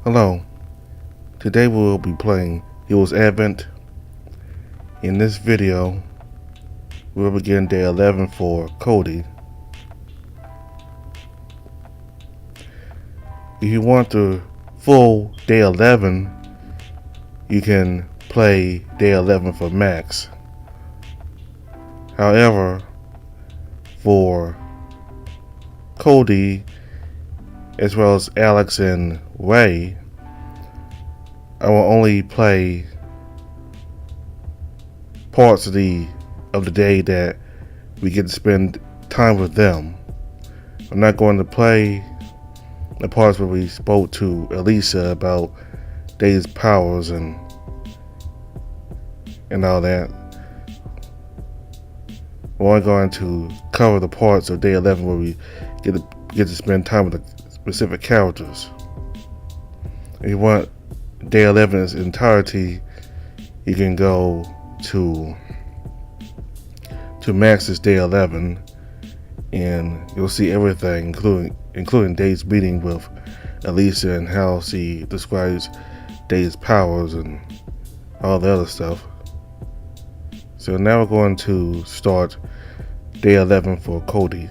Hello, today we will be playing Heroes Advent. In this video, we will begin day 11 for Kody. If you want the full day 11, you can play day 11 for Max. However, for Kody, as well as Alex and Ray, I will only play parts of the day that we get to spend time with them. I'm not going to play the parts where we spoke to Elisa about Dave's powers and all that. We're only going to cover the parts of day 11 where we get to spend time with the specific characters. If you want day 11 in its entirety, you can go to Max's day 11, and you'll see everything, including Dave's meeting with Elisa and how she describes Dave's powers and all the other stuff. So now we're going to start day 11 for Kody.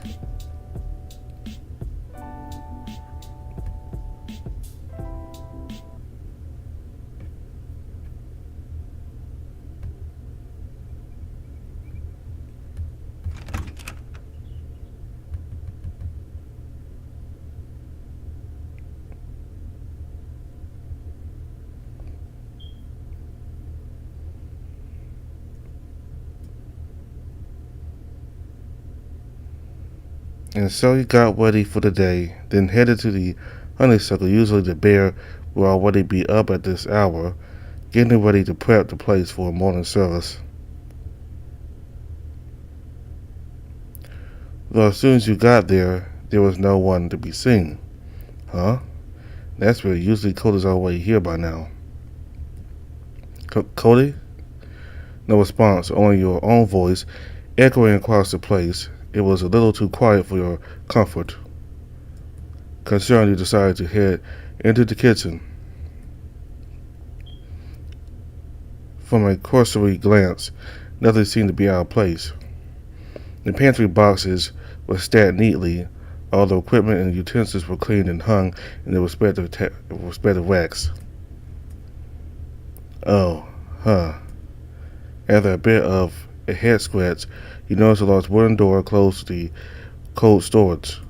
And so he got ready for the day, then headed to the honeysuckle. Usually the bear will already be up at this hour, getting ready to prep the place for a morning service. Though as soon as you got there was no one to be seen. Huh? That's weird. Usually Kody's already here by now. Kody? No response, only your own voice echoing across the place. It was a little too quiet for your comfort. Concerned, you decided to head into the kitchen. From a cursory glance, nothing seemed to be out of place. The pantry boxes were stacked neatly. All the equipment and utensils were cleaned and hung in their respective racks. Oh, huh. After a bit of a head scratch, you noticed a large wooden door close to the cold storage.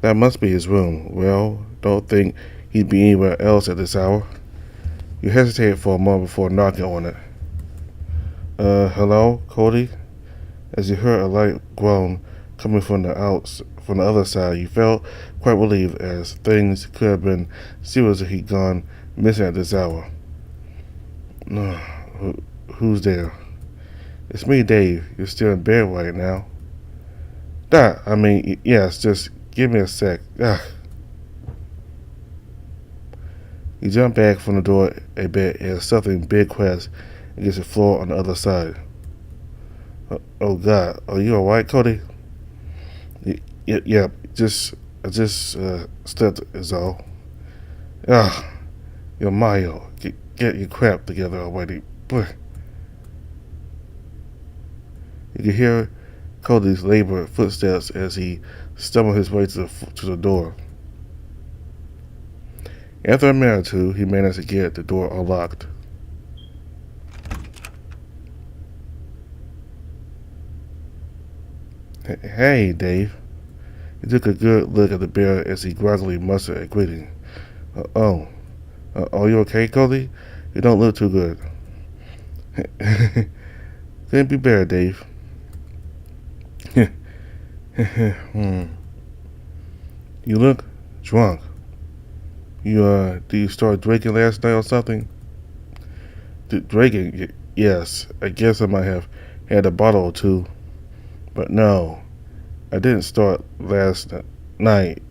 That must be his room. Well, don't think he'd be anywhere else at this hour. You hesitated for a moment before knocking on it. Hello, Kody? As you heard a light groan coming from the other side, you felt quite relieved, as things could have been serious if he'd gone missing at this hour. Who's there? It's me, Dave. You're still in bed right now. Yes, just give me a sec. You jump back from the door a bit as something big crashed against the floor on the other side. Oh God, are you alright, Kody? Yeah, I just stepped is all. You're Mario. Get your crap together already. You could hear Kody's labored footsteps as he stumbled his way to the door. After a minute or two, he managed to get the door unlocked. Hey, Dave. He took a good look at the bear as he groggily mustered a greeting. Are you okay, Kody? You don't look too good. Couldn't be better, Dave. You look drunk. Do you start drinking last night or something? Drinking? Yes. I guess I might have had a bottle or two. But no, I didn't start last night.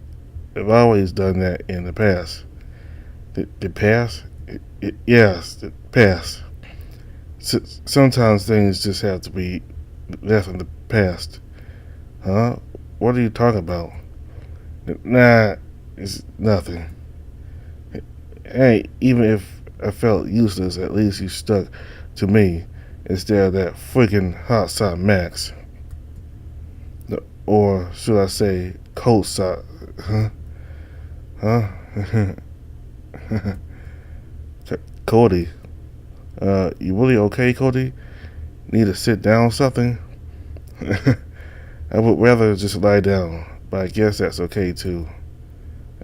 I've always done that in the past. The past? Yes, the past. Sometimes things just have to be left in the past. Huh? What are you talking about? Nah, it's nothing. Hey, even if I felt useless, at least you stuck to me instead of that freaking hot side Max. Or should I say cold side? Huh? Huh? Kody. You really okay, Kody? Need to sit down or something? I would rather just lie down, but I guess that's okay too.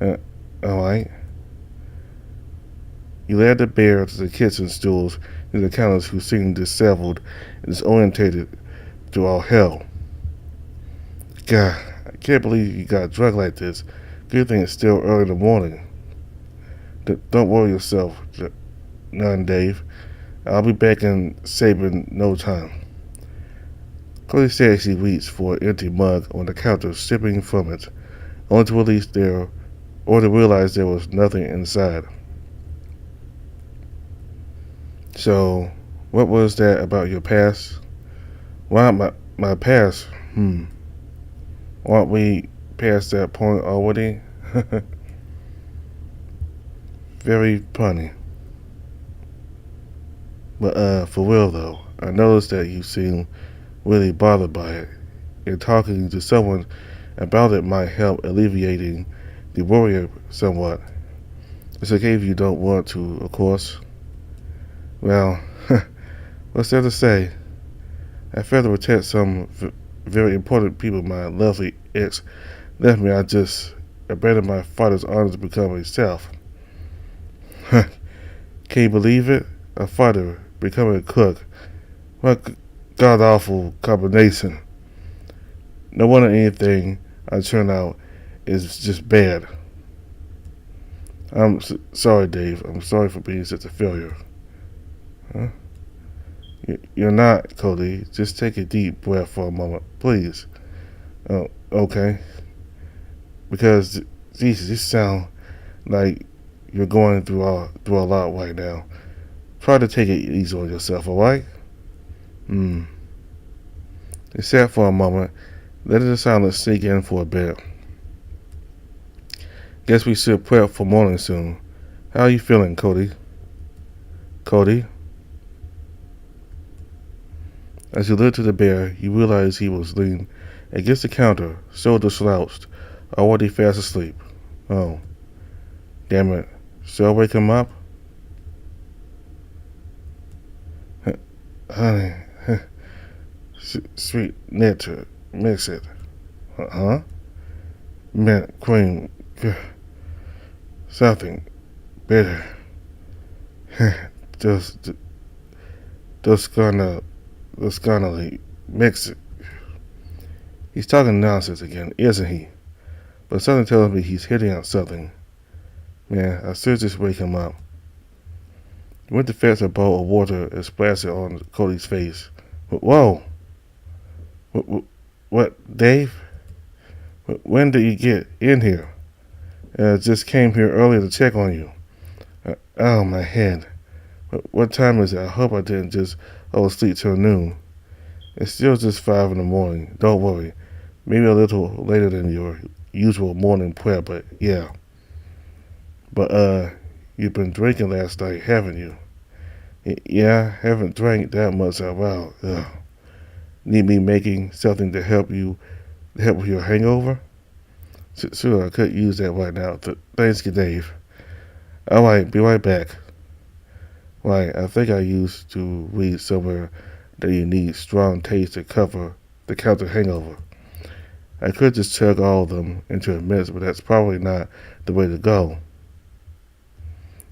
Uh, Alright. You led the bear to the kitchen stools and the counters who seemed disheveled and disorientated to all hell. God, I can't believe you got drunk like this. Good thing it's still early in the morning. Don't worry yourself, none, Dave. I'll be back in Saban no time. Chloe said she reached for an empty mug on the counter, sipping from it, only to release there or to realize there was nothing inside. So, what was that about your past? Why my past? Aren't we past that point already? Very funny. But for real though, I noticed that you seem really bothered by it. And talking to someone about it might help alleviating the worry somewhat. It's okay if you don't want to, of course. Well, what's there to say? I failed to protect some very important people my lovely ex left me. I just abandoned my father's honor to become myself. Can you believe it? A fighter becoming a cook. What god awful combination. No wonder anything I turn out is just bad. I'm sorry, Dave. I'm sorry for being such a failure. Huh? You're not, Kody. Just take a deep breath for a moment, please. Oh, okay. Because, Jesus, you sound like you're going through a lot right now. Try to take it easy on yourself, alright? They sat for a moment, letting the silence sink in for a bit. Guess we should prep for morning soon. How are you feeling, Kody? Kody? As you looked to the bear, you realized he was leaning against the counter, shoulders slouched, already fast asleep. Oh, damn it. Shall I wake him up? Honey, sweet nectar, mix it. Huh? Mint cream, something better. just, just gonna mix it. He's talking nonsense again, isn't he? But something tells me he's hitting on something. Man, I should just wake him up. He went to fetch a bowl of water and splashed it on Kody's face. Whoa! What, Dave? When did you get in here? I just came here earlier to check on you. Oh, my head. What time is it? I hope I didn't just oversleep till noon. It's still just 5 in the morning. Don't worry. Maybe a little later than your usual morning prayer, but yeah. But, you've been drinking last night, haven't you? Yeah, I haven't drank that much in a while. Ugh. Need me making something to help with your hangover? Sure, I could use that right now. Thanks, Dave. Alright, be right back. Right, I think I used to read somewhere that you need strong taste to cover the counter hangover. I could just chug all of them into a mix, but that's probably not the way to go.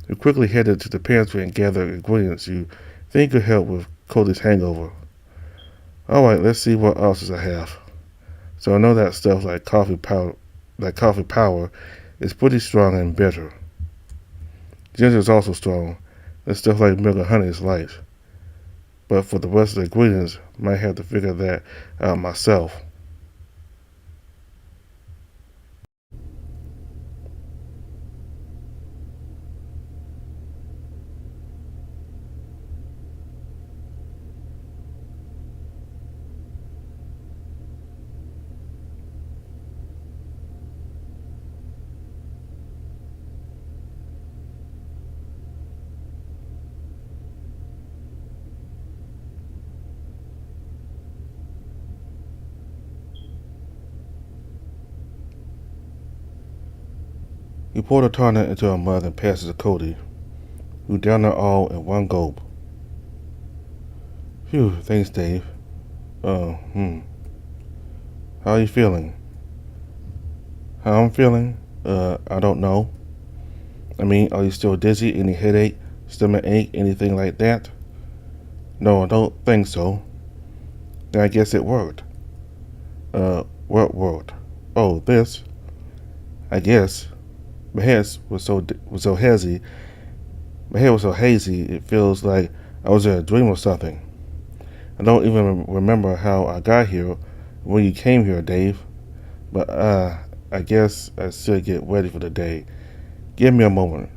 You quickly headed to the pantry and gathered ingredients you think could help with Kody's hangover. Alright, let's see what options I have. So I know that stuff like coffee powder is pretty strong and bitter. Ginger is also strong, and stuff like milk and honey is light. But for the rest of the ingredients, might have to figure that out myself. He poured the tonic into a mug and passed it to Kody, who downed it all in one gulp. Phew, thanks, Dave. Uh, hmm. How are you feeling? How I'm feeling? I don't know. I mean, are you still dizzy? Any headache, stomach ache, anything like that? No, I don't think so. Then I guess it worked. What worked? Oh, this. I guess. My head was so hazy. My head was so hazy. It feels like I was in a dream or something. I don't even remember how I got here when you came here, Dave. But I guess I should get ready for the day. Give me a moment.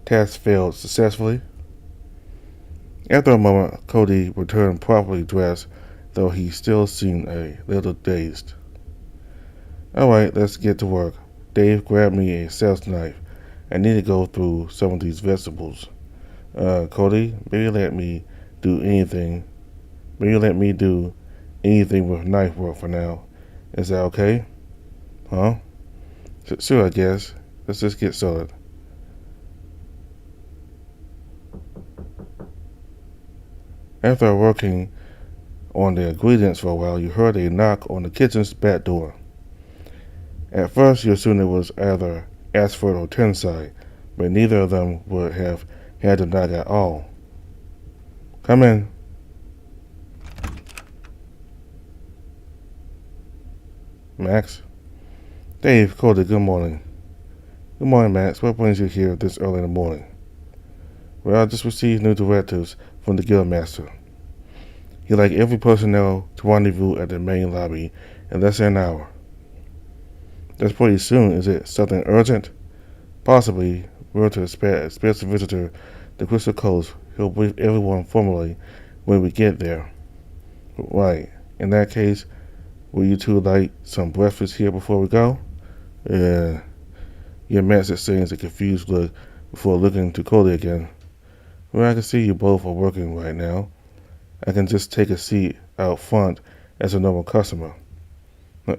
Task failed successfully. After a moment, Kody returned properly dressed, though he still seemed a little dazed. Alright, let's get to work. Dave grabbed me a sales knife. I need to go through some of these vegetables. Kody, maybe let me do anything. Maybe let me do anything with knife work for now. Is that okay? Huh? Sure, I guess. Let's just get started. After working on the ingredients for a while, you heard a knock on the kitchen's back door. At first, you assumed it was either Ashford or Tensai, but neither of them would have had to knock at all. Come in. Max? Dave, Kody, good morning. Good morning, Max. What brings you here this early in the morning? Well, I just received new directives from the Guildmaster. He'd like every personnel to rendezvous at the main lobby in less than an hour. That's pretty soon. Is it something urgent? Possibly. We're to expect a special visitor to Crystal Coast. He'll brief everyone formally when we get there. Right. In that case, will you two like some breakfast here before we go? Your Max exchanged a confused look before looking to Kody again. Well, I can see you both are working right now. I can just take a seat out front as a normal customer.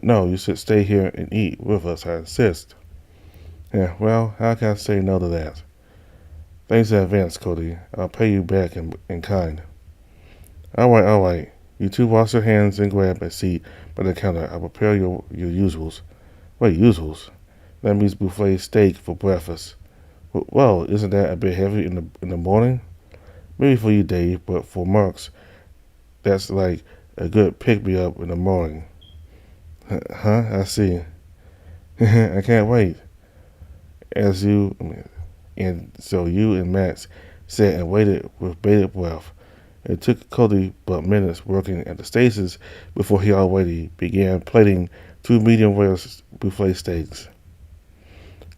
No, you should stay here and eat with us, I insist. Yeah, well, how can I say no to that? Thanks in advance, Kody. I'll pay you back in kind. All right. You two wash your hands and grab a seat by the counter. I'll prepare your usuals. What usuals? That means buffet steak for breakfast. Well, isn't that a bit heavy in the morning? Maybe for you, Dave, but for Marks, that's like a good pick-me-up in the morning. Huh? I see. I can't wait. And so you and Max sat and waited with bated breath. It took Kody but minutes working at the stations before he already began plating 2 medium-rare buffet steaks.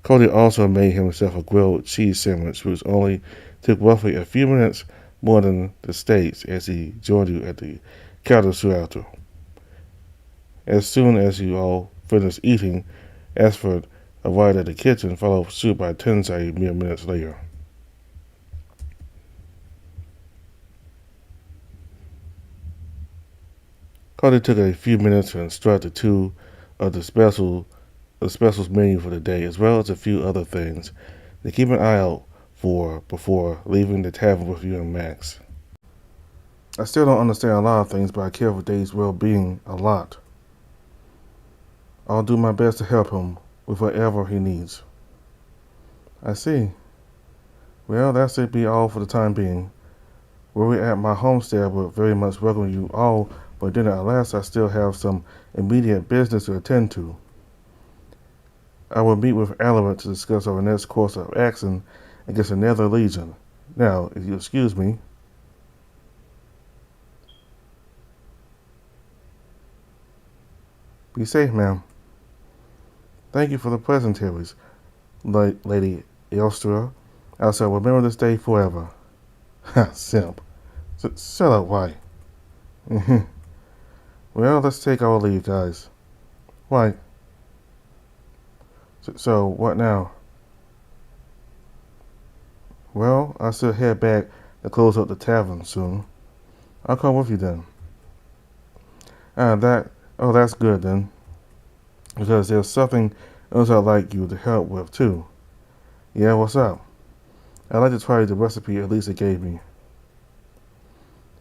Kody also made himself a grilled cheese sandwich, which only took roughly a few minutes more than the steaks as he joined you at the counter soon after. As soon as you all finished eating, Ashford arrived at the kitchen, followed suit by Tensai mere minutes later. Kody took a few minutes to instruct the two of the specials menu for the day, as well as a few other things to keep an eye out for before leaving the tavern with you and Max. I still don't understand a lot of things, but I care for Dave's well-being a lot. I'll do my best to help him with whatever he needs. I see. Well, that should be all for the time being. Where we're at my homestead would very much welcome you all, but then at last I still have some immediate business to attend to. I will meet with Alaric to discuss our next course of action against the Nether Legion. Now, if you excuse me. Be safe, ma'am. Thank you for the pleasantries, Lady Elstra. I shall remember this day forever. Ha, simp. Shut up, why? Well, let's take our leave, guys. Why? So, what now? Well, I should head back to close up the tavern soon. I'll come with you then. That's good then. Because there's something Those I'd like you to help with, too. Yeah, what's up? I'd like to try the recipe Elisa gave me.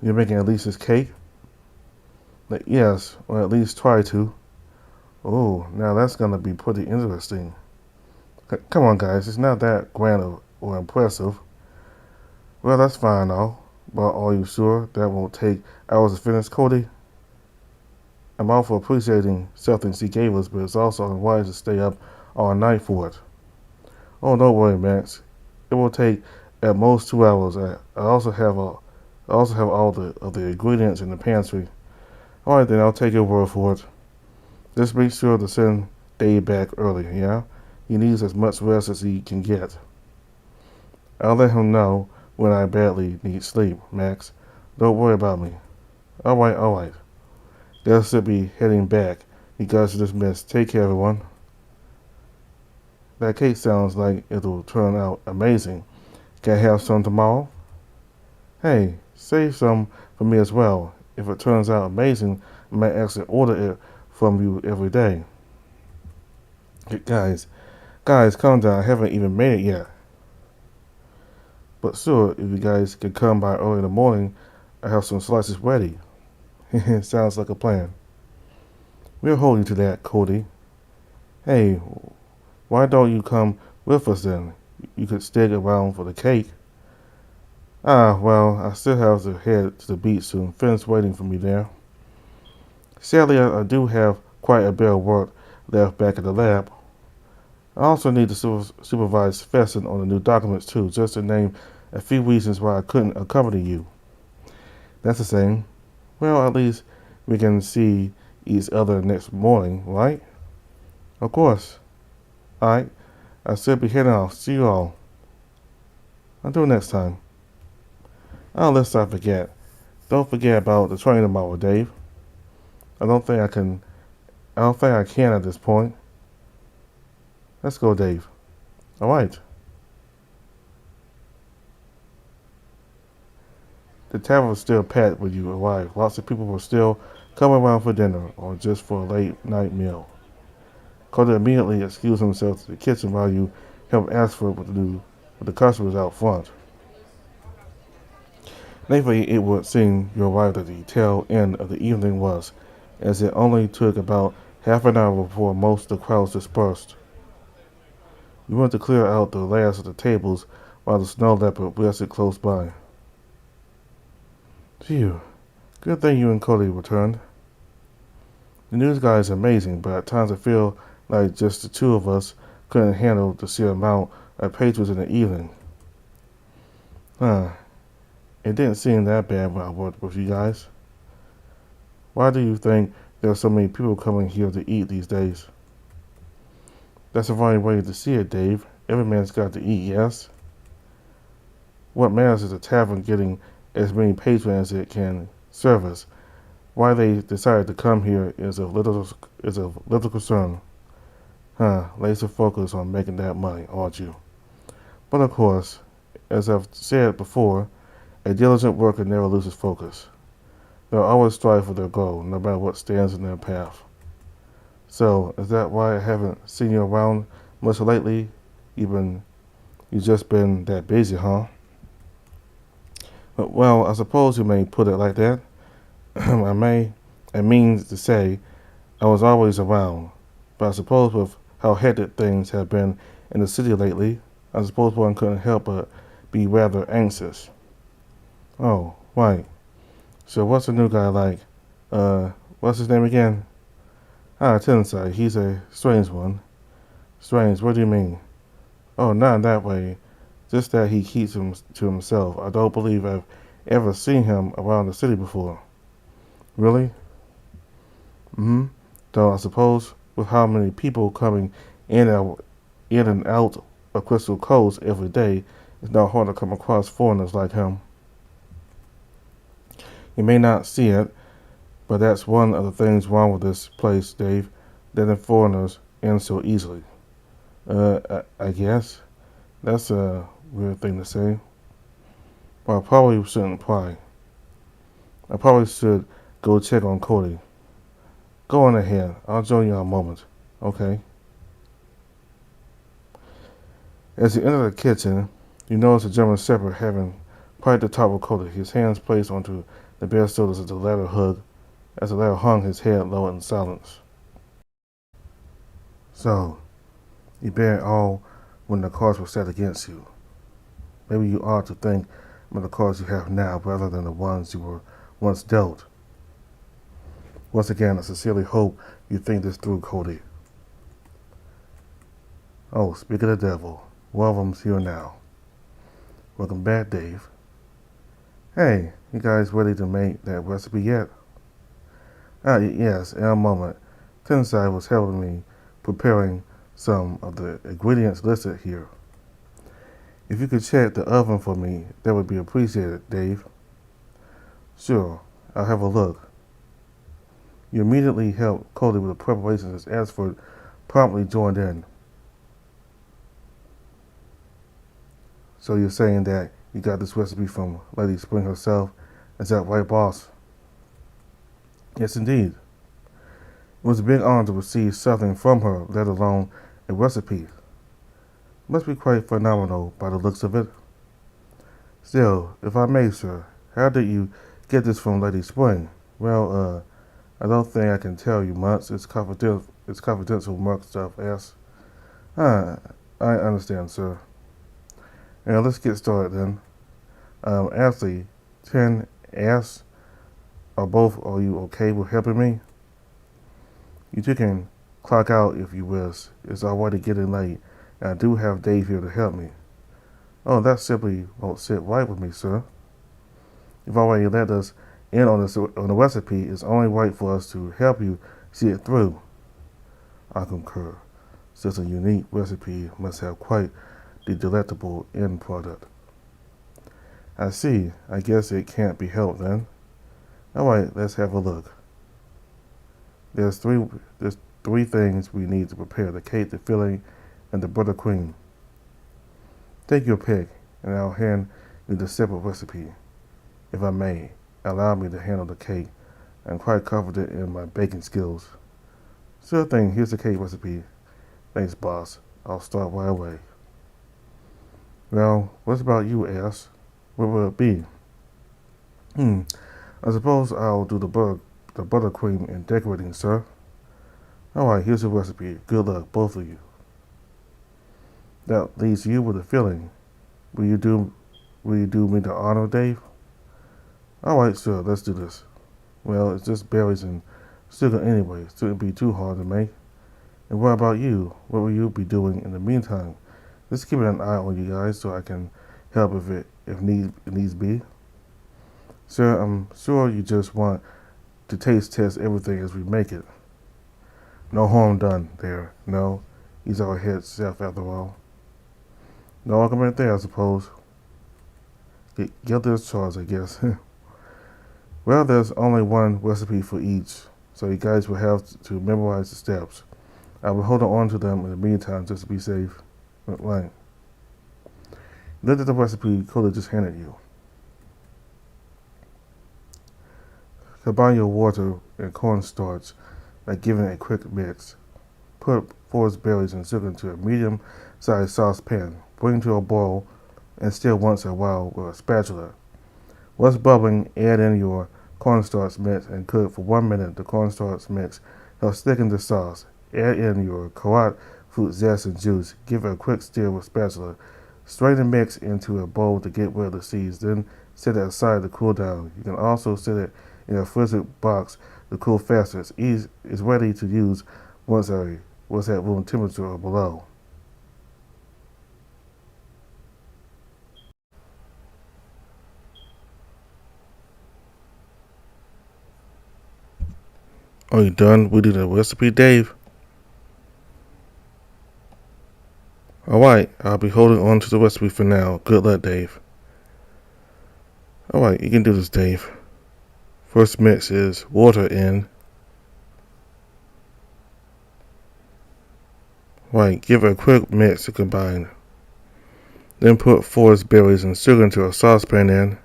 You're making Elisa's cake? Yes, or at least try to. Oh, now that's gonna be pretty interesting. Come on, guys, it's not that grand or impressive. Well, that's fine, though. But are you sure that won't take hours to finish, Kody? I'm all for appreciating something she gave us, but it's also unwise to stay up all night for it. Oh, don't worry, Max. It will take at most 2 hours. I also have all the ingredients in the pantry. All right, then I'll take your word for it. Just make sure to send Dave back early. Yeah, he needs as much rest as he can get. I'll let him know when I badly need sleep, Max. Don't worry about me. All right. Guess should be heading back. You guys are dismissed. Take care, everyone. That cake sounds like it'll turn out amazing. Can I have some tomorrow? Hey, save some for me as well. If it turns out amazing, I might actually order it from you every day. Hey, guys, calm down. I haven't even made it yet. But sure, if you guys can come by early in the morning, I have some slices ready. Sounds like a plan. We'll hold you to that, Kody. Hey, why don't you come with us then? You could stick around for the cake. Ah, well, I still have to head to the beach soon. Finn's waiting for me there. Sadly, I do have quite a bit of work left back at the lab. I also need to supervise Fesson on the new documents too, just to name a few reasons why I couldn't accompany you. That's the same. Well, at least we can see each other next morning, right? Of course. Alright, I should be heading off. See you all. Until next time. Oh, lest I forget. Don't forget about the train tomorrow, Dave. I don't think I can at this point. Let's go, Dave. Alright. The tavern was still packed when you arrived. Lots of people were still coming around for dinner or just for a late night meal. Kody immediately excused himself to the kitchen while you helped ask for it with the customers out front. Thankfully, it would seem you arrived at the tail end of the evening was, as it only took about half an hour before most of the crowds dispersed. You went to clear out the last of the tables while the snow leopard rested close by. Phew. Good thing you and Kody returned. The news guy is amazing, but at times I feel like just the two of us couldn't handle the sheer amount of patrons in the evening. Huh. It didn't seem that bad when I worked with you guys. Why do you think there are so many people coming here to eat these days? That's the right way to see it, Dave. Every man's got to eat, yes? What matters is the tavern getting as many patrons as it can service. Why they decided to come here is of little concern. Laser focus on making that money, aren't you? But of course, as I've said before, a diligent worker never loses focus. They'll always strive for their goal, no matter what stands in their path. So, is that why I haven't seen you around much lately? You've just been that busy, huh? Well, I suppose you may put it like that. I mean to say, I was always around. But I suppose with how hectic things have been in the city lately, I suppose one couldn't help but be rather anxious. Oh, right. So what's the new guy like? What's his name again? Tensai. He's a strange one. Strange, what do you mean? Oh, not in that way. Just that he keeps him to himself. I don't believe I've ever seen him around the city before. Really? Mm-hmm. Though I suppose with how many people coming in and out of Crystal Coast every day, it's not hard to come across foreigners like him. You may not see it, but that's one of the things wrong with this place, Dave, letting foreigners in so easily. I guess. That's a weird thing to say. But I probably shouldn't pry. I probably should go check on Kody. Go on ahead. I'll join you in a moment. Okay? As you enter the kitchen, you notice a German Shepherd having quite the top of Kody, his hands placed onto the bare shoulders as the latter hung his head low in silence. So, you bear it all when the cards were set against you. Maybe you ought to think about the cards you have now rather than the ones you were once dealt. Once again, I sincerely hope you think this through, Kody. Oh, speak of the devil, one of them's here now. Welcome back, Dave. Hey, you guys ready to make that recipe yet? Yes, in a moment. Tensai was helping me preparing some of the ingredients listed here. If you could check the oven for me, that would be appreciated, Dave. Sure, I'll have a look. You immediately helped Kody with the preparations as Ashford promptly joined in. So you're saying that you got this recipe from Lady Spring herself? Is that right, boss? Yes, indeed. It was a big honor to receive something from her, let alone a recipe. Must be quite phenomenal by the looks of it. Still, if I may, sir, how did you get this from Lady Spring? Well, I don't think I can tell you much. It's confidential mark stuff, ass. I understand, sir. Now, let's get started then. Ashley, 10, ass, are you okay with helping me? You two can clock out if you wish. It's already getting late, and I do have Dave here to help me. Oh, that simply won't sit right with me, sir. You've already let us in on the recipe. It's only right for us to help you see it through. I concur. Such a unique recipe must have quite the delectable end product. I see. I guess it can't be helped then. Alright, let's have a look. There's three things we need to prepare: the cake, the filling, and the buttercream. Take your pick, and I'll hand you the separate recipe. If I may, allow me to handle the cake. I'm quite confident in my baking skills. Sure thing, here's the cake recipe. Thanks, boss. I'll start right away. Well, what about you, ass? What will it be? I suppose I'll do the buttercream and decorating, sir. Alright, here's the recipe. Good luck, both of you. That leaves you with the filling. Will you do me the honor, Dave? Alright, sir, let's do this. Well, it's just berries and sugar anyway. It shouldn't be too hard to make. And what about you? What will you be doing in the meantime? Just keeping an eye on you guys so I can help if needs be. Sir, I'm sure you just want to taste test everything as we make it. No harm done there. No, he's our head chef after all. No argument there, I suppose. Get this charge, I guess. Well, there's only one recipe for each, so you guys will have to memorize the steps. I will hold on to them in the meantime just to be safe. Right. Look at the recipe Kody just handed you. Combine your water and cornstarch by giving it a quick mix. Put forest berries and sugar into a medium-sized saucepan. Bring to a boil and stir once in a while with a spatula. Once bubbling, add in your cornstarch mix and cook for 1 minute. The cornstarch mix helps thicken the sauce. Add in your carrot fruit zest and juice. Give it a quick stir with spatula. Strain the mix into a bowl to get rid of the seeds. Then set it aside to cool down. You can also set it in a freezer box to cool faster. It's ready to use once at room temperature or below. Are you done with the recipe, Dave? Alright, I'll be holding on to the recipe for now. Good luck, Dave. Alright, you can do this, Dave. First mix is water in. Right, give it a quick mix to combine. Then put forest berries and sugar into a saucepan in.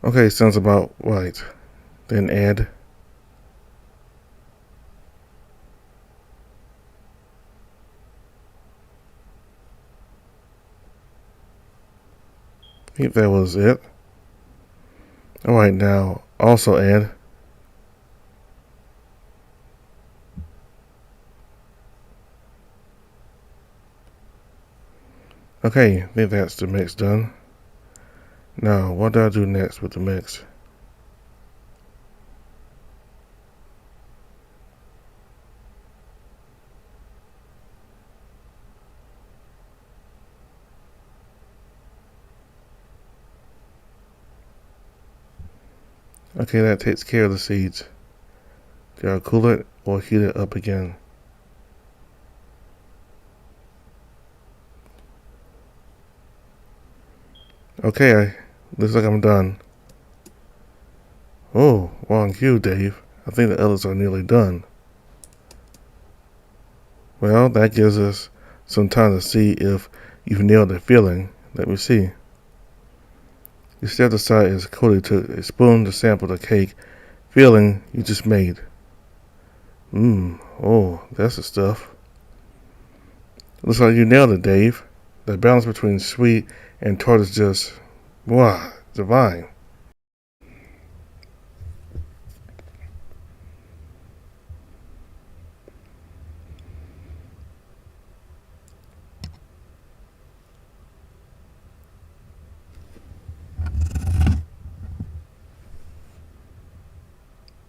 Okay, sounds about right. Then add think that was it. Alright, now, also add. Okay, I think that's the mix done. Now, what do I do next with the mix? Okay, that takes care of the seeds. Do I cool it or heat it up again? Okay, looks like I'm done. Oh, wrong cue, Dave. I think the others are nearly done. Well, that gives us some time to see if you've nailed the filling. Let me see. You step aside as Kody took a spoon to sample the cake filling you just made. Oh, that's the stuff. Looks like you nailed it, Dave. The balance between sweet and tart is just, wow, divine.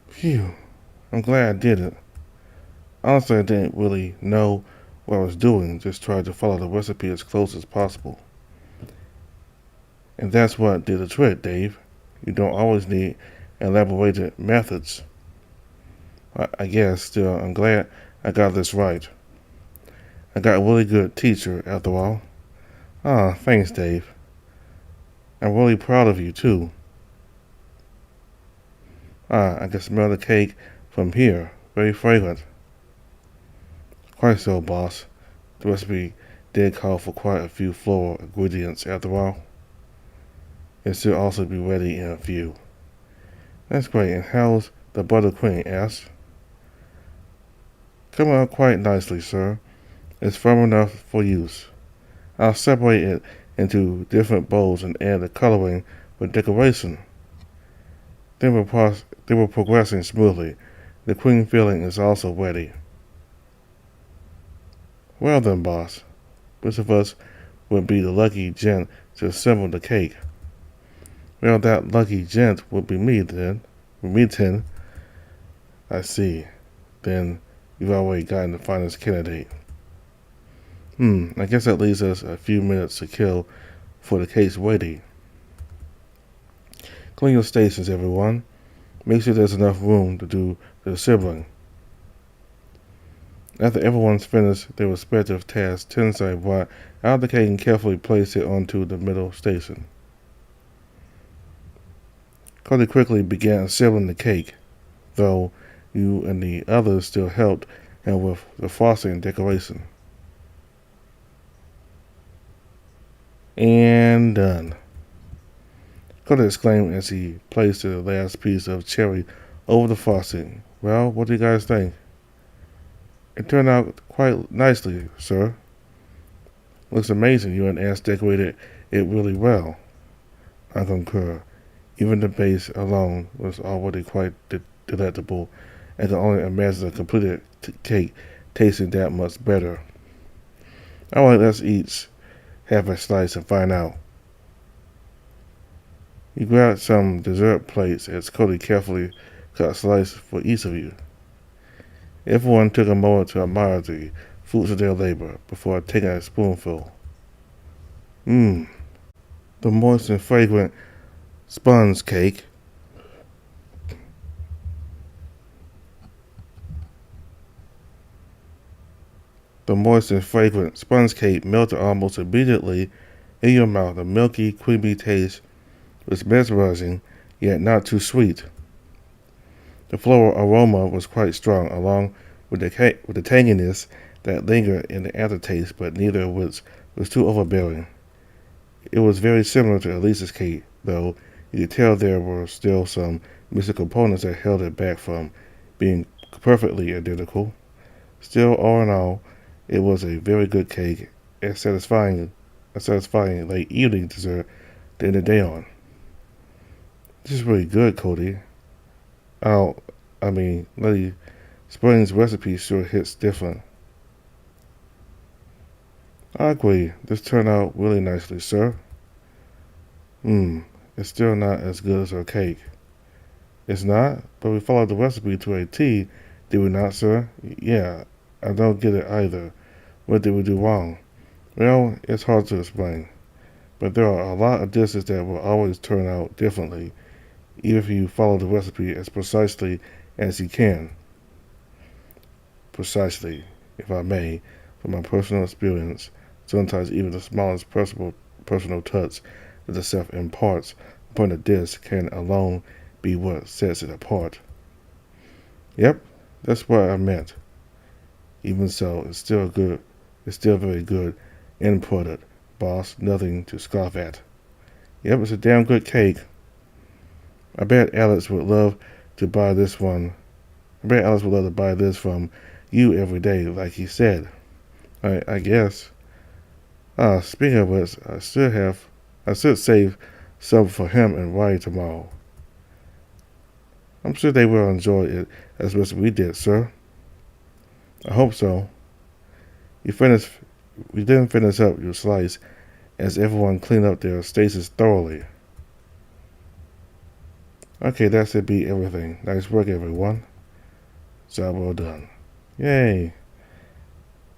Phew, I'm glad I did it. Honestly, I didn't really know what I was doing, just tried to follow the recipe as close as possible. And that's what did the trick, Dave. You don't always need elaborated methods. I guess, still, I'm glad I got this right. I got a really good teacher, after all. Ah, thanks, Dave. I'm really proud of you, too. I can smell the cake from here. Very fragrant. Quite so, boss. The recipe did call for quite a few floral ingredients, after all. It should also be ready in a few. That's great, and how's the buttercream, asked. Coming out quite nicely, sir. It's firm enough for use. I'll separate it into different bowls and add the coloring for decoration. They were progressing smoothly. The cream filling is also ready. Well then, boss. Which of us would be the lucky gent to assemble the cake? Well, that lucky gent would be me then. I see. Then you've already gotten the finest candidate. I guess that leaves us a few minutes to kill for the cake's waiting. Clean your stations, everyone. Make sure there's enough room to do the assembling. After everyone's finished their respective tasks, Tensai brought out the cake and carefully placed it onto the middle station. Kody quickly began assembling the cake, though you and the others still helped him with the frosting and decoration. And done. Kody exclaimed as he placed the last piece of cherry over the frosting. Well, what do you guys think? It turned out quite nicely, sir. Looks amazing. You and Ash decorated it really well. I concur. Even the base alone was already quite delectable, and can only imagine a completed cake tasting that much better. Alright, let's each have a slice and find out. You grabbed some dessert plates as Kody carefully cut a slice for each of you. Everyone took a moment to admire the fruits of their labor before taking a spoonful. The moist and fragrant sponge cake. The moist and fragrant sponge cake melted almost immediately in your mouth. The milky, creamy taste was mesmerizing, yet not too sweet. The floral aroma was quite strong, along with the tanginess that lingered in the aftertaste, but neither of which was too overbearing. It was very similar to Elisa's cake, though you could tell there were still some missing components that held it back from being perfectly identical. Still, all in all, it was a very good cake, a satisfying late evening dessert to end the day on. This is really good, Kody. Oh, Lady Spring's recipe sure hits different. I agree. This turned out really nicely, sir. It's still not as good as her cake. It's not? But we followed the recipe to a T, did we not, sir? Yeah, I don't get it either. What did we do wrong? Well, it's hard to explain. But there are a lot of dishes that will always turn out differently, even if you follow the recipe as precisely as you can. Precisely, if I may, from my personal experience, sometimes even the smallest personal touch that the chef imparts upon a dish can alone be what sets it apart. Yep, that's what I meant. Even so, it's still good. It's still very good end product, boss. Nothing to scoff at. Yep, it's a damn good cake. I bet Alex would love to buy this one. I bet Alex would love to buy this from you every day, like he said. I guess. Speaking of which, I should save some for him and Ryan tomorrow. I'm sure they will enjoy it as much as we did, sir. I hope so. We didn't finish up your slice as everyone cleaned up their stations thoroughly. Okay, that should be everything. Nice work, everyone. Job well done. Yay.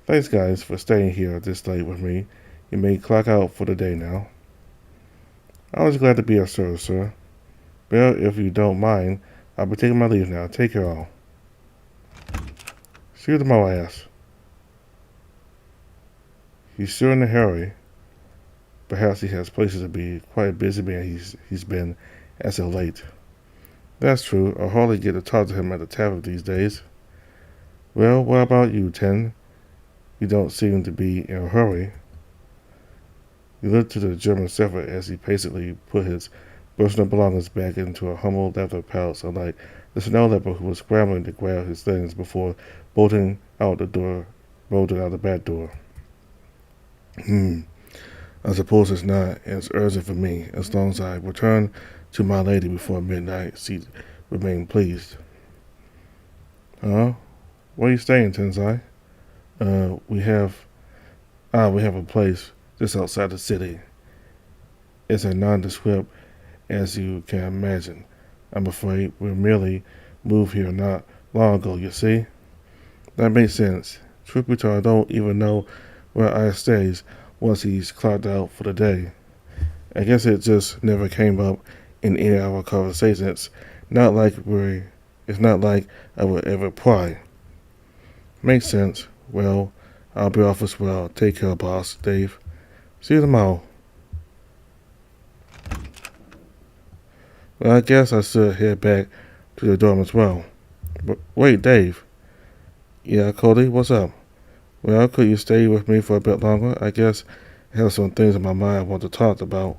Thanks, guys, for staying here this late with me. You may clock out for the day now. I was glad to be of service, sir. Well, if you don't mind, I'll be taking my leave now. Take care all. See you tomorrow, ass. He's sure in a hurry. Perhaps he has places to be. Quite a busy man he's been as of late. That's true. I hardly get to talk to him at the tavern these days. Well, what about you, Ten? You don't seem to be in a hurry. He looked to the German shepherd as he patiently put his personal belongings back into a humble leather pouch, unlike the snow leopard who was scrambling to grab his things before bolting out the back door. I suppose it's not as urgent for me, as long as I return to my lady before midnight. She remained pleased. Where are you staying, Tensai? We have a place just outside the city. It's a nondescript, as you can imagine. I'm afraid we merely moved here not long ago, you see? That makes sense. Truth be told, I don't even know where I stays once he's clocked out for the day. I guess it just never came up in any of our conversations. It's not like I would ever pry. Makes sense. Well, I'll be off as well. Take care, boss, Dave. See you tomorrow. Well, I guess I should head back to the dorm as well. But wait, Dave. Yeah, Kody, what's up? Well, could you stay with me for a bit longer? I guess I have some things in my mind I want to talk about.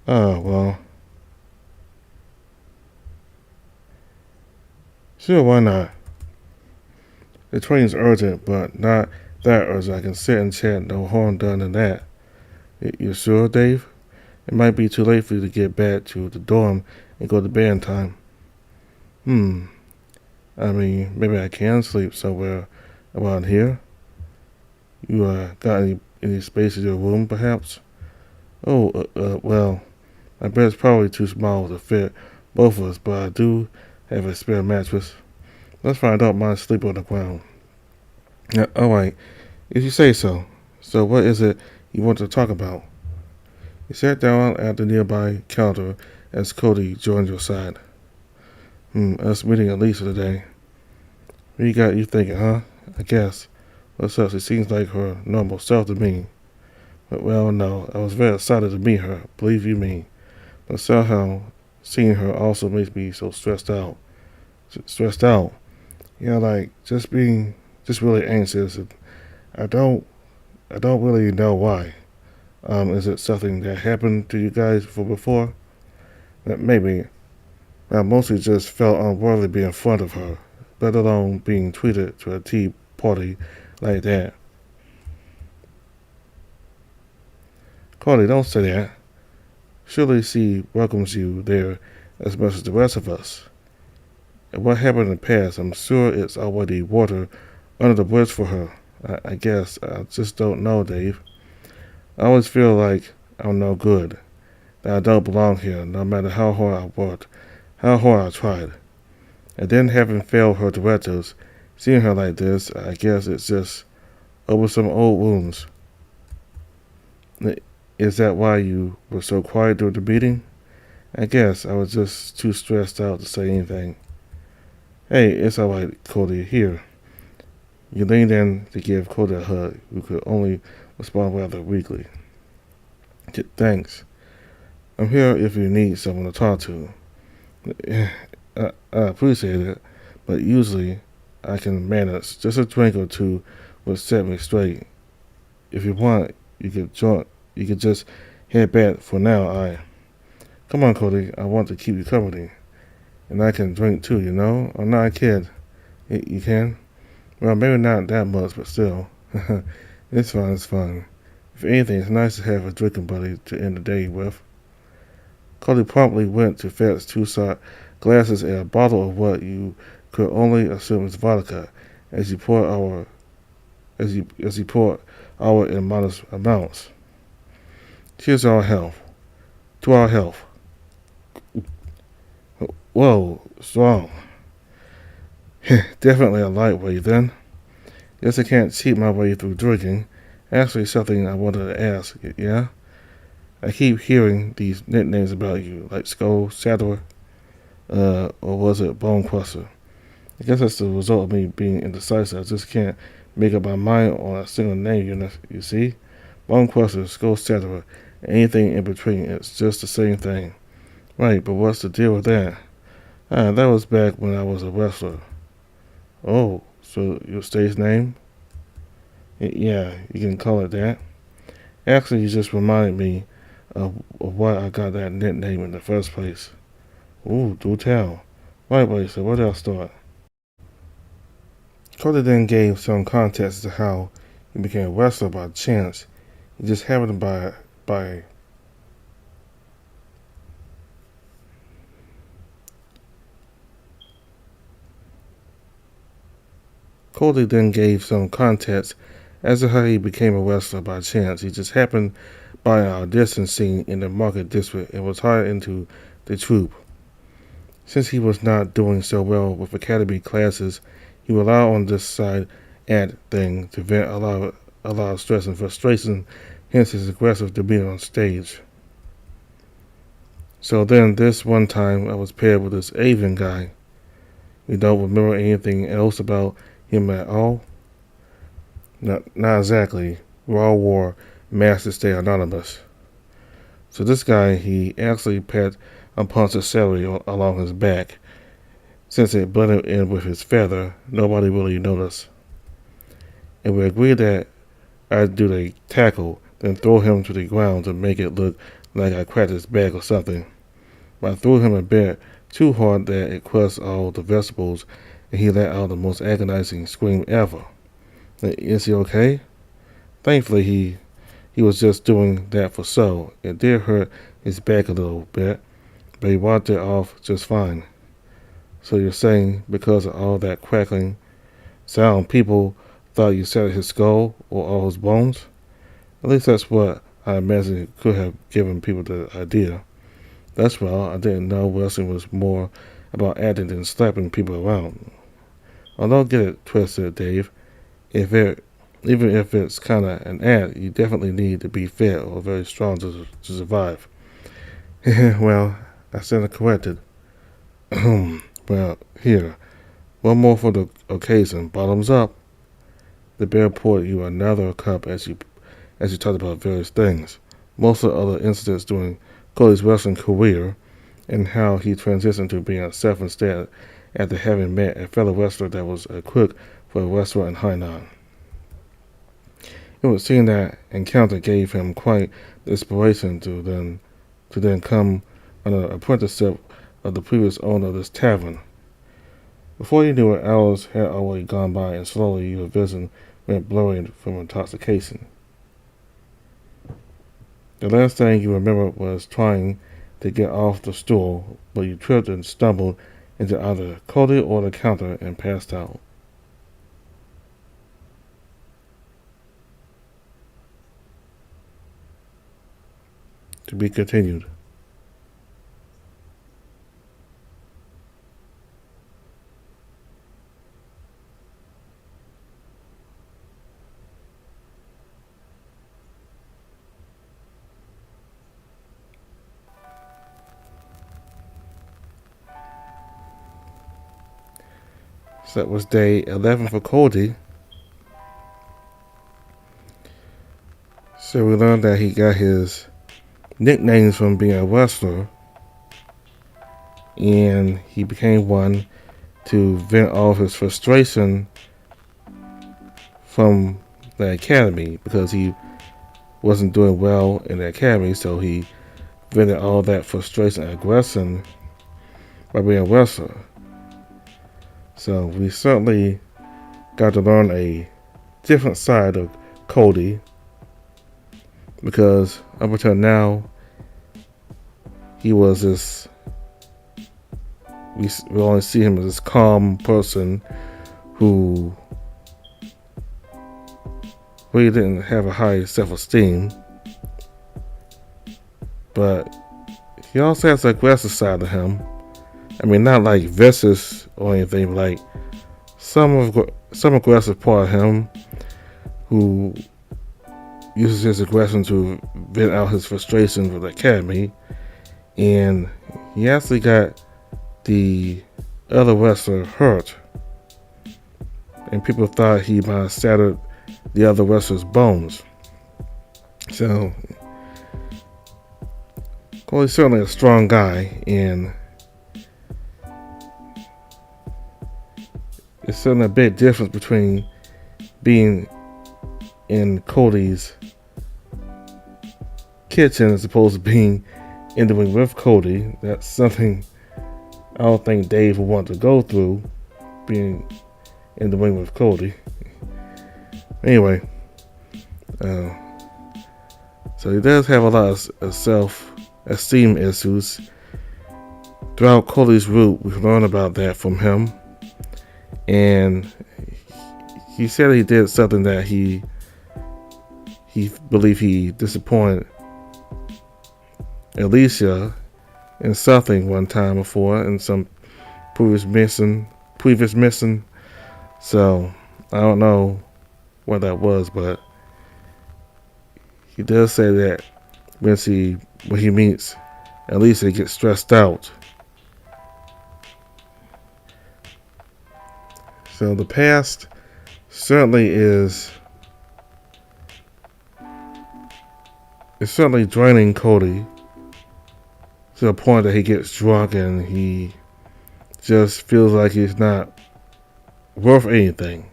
Well. Sure, why not? The train's urgent, but not that urgent. I can sit and chat, no harm done in that. You sure, Dave? It might be too late for you to get back to the dorm and go to bed in time. Maybe I can sleep somewhere around here. You got any space in your room, perhaps? Well, my bed's probably too small to fit both of us, but I do have a spare mattress. Let's find out my sleep on the ground. Alright, if you say so. So what is it you want to talk about? He sat down at the nearby counter as Kody joined your side. Us meeting Elisa today. What you got you thinking, huh? I guess. What's up? She seems like her normal self to me. But, well, no, I was very excited to meet her, believe you me. But somehow, seeing her also makes me so stressed out. Stressed out? Yeah, like, just really anxious. I don't really know why. Is it something that happened to you guys before? Maybe. I mostly just felt unworthy being in front of her, let alone being treated to a tea party like that. Kody, don't say that. Surely she welcomes you there as much as the rest of us. And what happened in the past, I'm sure it's already water under the bridge for her. I guess. I just don't know, Dave. I always feel like I'm no good, that I don't belong here, no matter how hard I worked, how hard I tried. And then having failed her directives, seeing her like this, I guess it's just over some old wounds. Is that why you were so quiet during the meeting? I guess I was just too stressed out to say anything. Hey, it's alright, Kody. Here. You leaned in to give Kody a hug, who could only respond rather weakly. Thanks. I'm here if you need someone to talk to. I appreciate it, but usually I can manage. Just a drink or two would set me straight. If you want, you could just head back for now. Come on, Kody. I want to keep you company. And I can drink too, you know? I'm not a kid. You can? Well, maybe not that much, but still. It's fun, it's fun. If anything, it's nice to have a drinking buddy to end the day with. Kody promptly went to fetch two glasses and a bottle of what you could only assume is vodka, as he poured our in modest amounts. Cheers to our health. To our health. Whoa, strong. Definitely a lightweight then. Guess I can't cheat my way through drinking. Actually, something I wanted to ask, yeah? I keep hearing these nicknames about you, like Skull, Saddler, or was it Bone Crusher? I guess that's the result of me being indecisive. I just can't make up my mind on a single name, you see? Bone Crusher, Skull Saddler, anything in between, it's just the same thing. Right, but what's the deal with that? That was back when I was a wrestler. Oh, so your stage name? Yeah, you can call it that. Actually, you just reminded me of why I got that nickname in the first place. Ooh, do tell. Right, wait, so where did I start? Kody then gave some context to how he became a wrestler by chance. He just happened by Kody then gave some context as to how he became a wrestler by chance. He just happened by an audition scene in the market district and was hired into the troupe. Since he was not doing so well with academy classes, he relied on this side act thing to vent a lot of stress and frustration, hence his aggressive demeanor on stage. So then this one time I was paired with this Asian guy. We don't remember anything else about him at all? Not exactly. We all wore masks to stay anonymous. So this guy, he actually pat a punch of celery along his back. Since it blended in with his feather, nobody really noticed. And we agreed that I'd do the tackle, then throw him to the ground to make it look like I cracked his back or something. But I threw him a bit too hard that it crushed all the vegetables, and he let out the most agonizing scream ever. Is he okay? Thankfully, he was just doing that for show. It did hurt his back a little bit, but he walked it off just fine. So you're saying because of all that crackling sound, people thought you shattered his skull or all his bones? At least that's what I imagine it could have given people the idea. That's well, I didn't know wrestling was more about acting than slapping people around. Oh, don't get it twisted, Dave. Even if it's kind of an act, you definitely need to be fit or very strong to survive. Well, I stand corrected. Well, here, one more for the occasion. Bottoms up. The bear poured you another cup as you talked about various things, most of the other incidents during Kody's wrestling career, and how he transitioned to being a chef instead after having met a fellow wrestler that was a cook for a restaurant in Hainan. It would seem that encounter gave him quite the inspiration to then come under the apprenticeship of the previous owner of this tavern. Before you knew it, hours had already gone by, and slowly your vision went blurry from intoxication. The last thing you remember was trying to get off the stool, but you tripped and stumbled into either Kody or the counter and passed out. To be continued. So that was day 11 for Kody. So we learned that he got his nicknames from being a wrestler, and he became one to vent all of his frustration from the academy because he wasn't doing well in the academy, so he vented all that frustration and aggression by being a wrestler. So we certainly got to learn a different side of Kody, because up until now he was this, we only see him as this calm person who really didn't have a high self-esteem, but he also has the aggressive side of him. I mean, not like vicious or anything, like some aggressive part of him who uses his aggression to vent out his frustration with the academy. And he actually got the other wrestler hurt, and people thought he might have shattered the other wrestler's bones. So Kody's certainly a strong guy, and it's certainly a big difference between being in Kody's kitchen as opposed to being in the ring with Kody. That's something I don't think Dave would want to go through, being in the ring with Kody. Anyway, so he does have a lot of self-esteem issues. Throughout Kody's route, we've learned about that from him. And he said he did something that he believed he disappointed Alicia in something one time before, in some previous mission. So I don't know what that was, but he does say that when he meets Alicia, he gets stressed out. So the past certainly is certainly draining Kody to the point that he gets drunk and he just feels like he's not worth anything.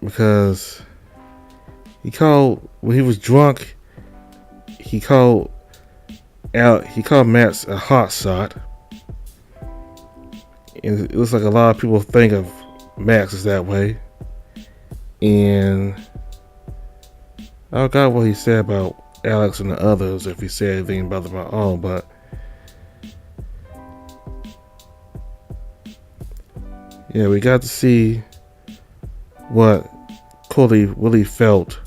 Because when he was drunk, he called Max a hot shot. And it looks like a lot of people think of Max as that way. And I forgot what he said about Alex and the others, if he said anything about them at all, but yeah, we got to see what Kody really felt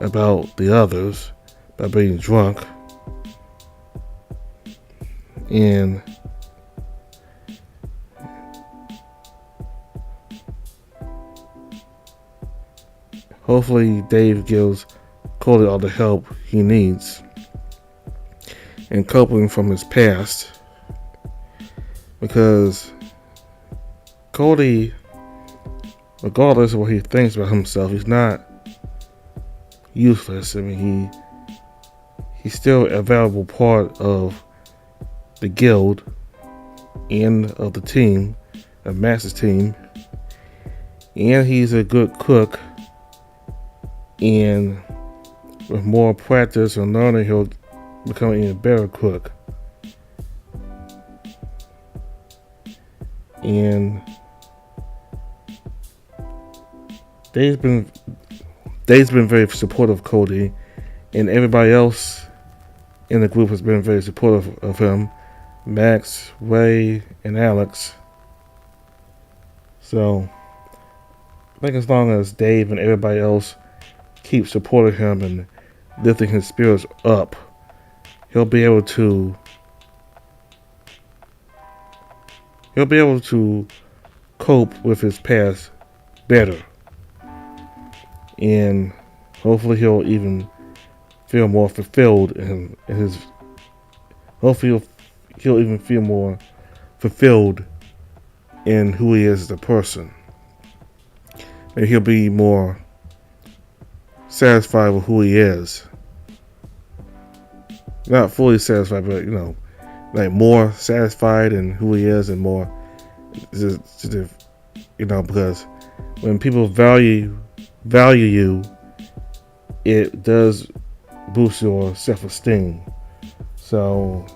about the others by being drunk. And hopefully Dave gives Kody all the help he needs in coping from his past, because Kody, regardless of what he thinks about himself, he's not useless. I mean, he's still a valuable part of the guild and of the team, of Max's team, and he's a good cook. And with more practice and learning, he'll become an even better cook. And Dave's been Dave's been very supportive of Kody, and everybody else in the group has been very supportive of him. Max, Ray, and Alex. So I think as long as Dave and everybody else keep supporting him and lifting his spirits up, he'll be able to cope with his past better, and hopefully he'll even feel more fulfilled in his. Hopefully he'll even feel more fulfilled in who he is as a person, and he'll be more satisfied with who he is. Not fully satisfied, but like more satisfied in who he is, and more, because when people value you, it does boost your self-esteem. So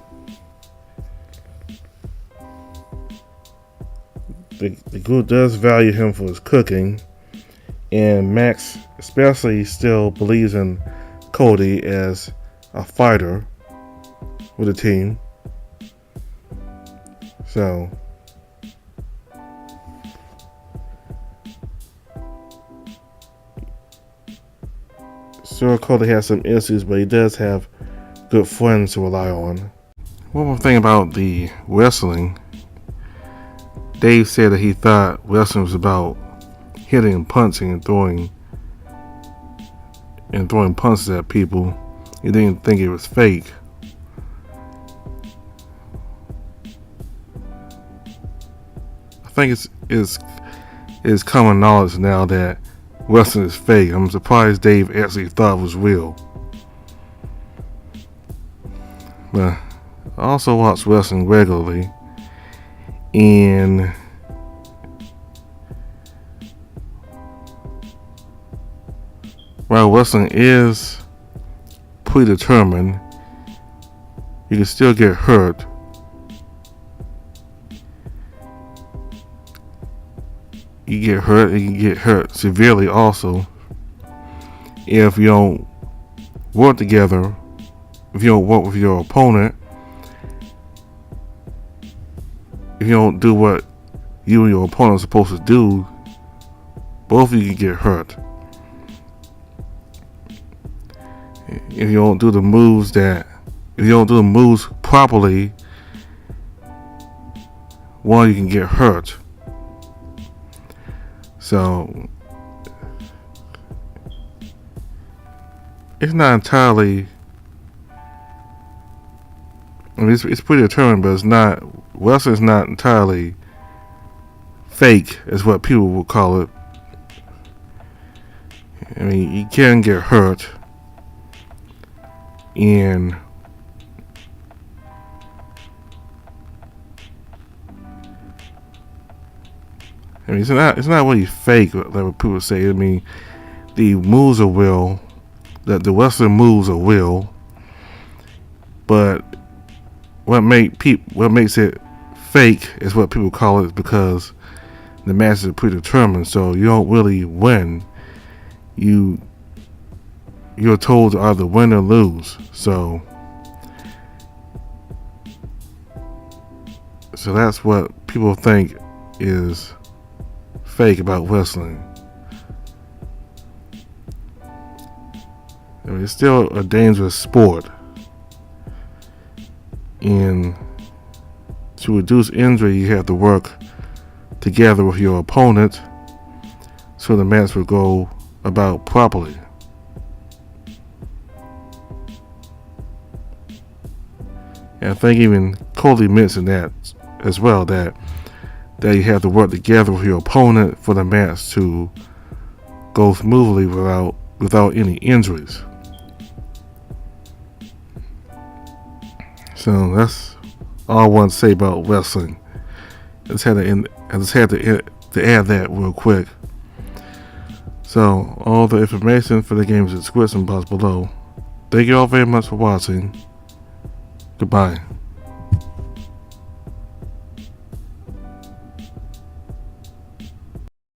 the group does value him for his cooking, and Max especially still believes in Kody as a fighter with the team. So sure, Kody has some issues, but he does have good friends to rely on. One more thing about the wrestling. Dave said that he thought wrestling was about hitting and punching and throwing punches at people. He didn't think it was fake. I think it's common knowledge now that wrestling is fake. I'm surprised Dave actually thought it was real. But I also watch wrestling regularly, and while wrestling is predetermined, you can still get hurt. You get hurt, and you can get hurt severely also if you don't work together, if you don't work with your opponent, if you don't do what you and your opponent are supposed to do, both of you can get hurt. If you don't do the moves properly, one, you can get hurt. So it's not entirely, it's pretty determined, but wrestling is not entirely fake, is what people would call it. I mean, you can get hurt, and I mean, it's not really fake, like what people say. I mean, the moves are real, the wrestling moves are real, but what makes it fake is what people call it, because the matches are predetermined, so you don't really win. You're told to either win or lose. So that's what people think is fake about wrestling. I mean, it's still a dangerous sport, and to reduce injury, you have to work together with your opponent so the match will go about properly. And I think even Kody mentioned that as well, that you have to work together with your opponent for the match to go smoothly without any injuries. So that's all I want to say about wrestling. I just had to add that real quick. So all the information for the game is in the description box below. Thank you all very much for watching. Goodbye.